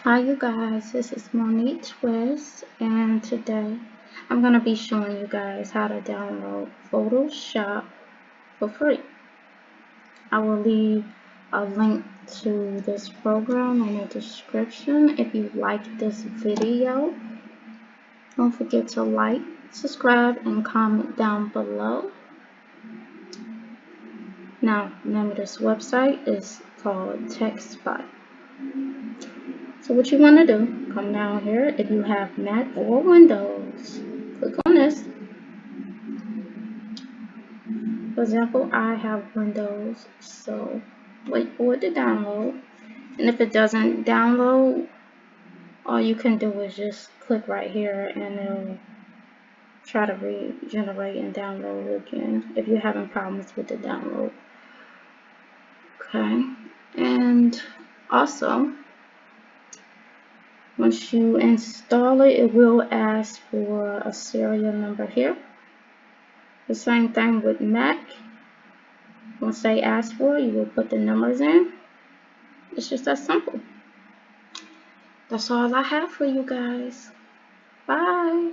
Hi you guys, this is Monique Twist, and today I'm going to be showing you guys how to download Photoshop for free. I will leave a link to this program in the description. If you like this video, don't forget to like, subscribe, and comment down below. Now, the name of this website is called TextSpot. So what you want to do, come down here. If you have Mac or Windows, click on this. For example, I have Windows, so wait for it to download. And if it doesn't download, all you can do is just click right here and it'll try to regenerate and download again if you're having problems with the download. Okay, and also once you install it, it will ask for a serial number here. The same thing with Mac. Once they ask for it, you will put the numbers in. It's just that simple. That's all I have for you guys. Bye.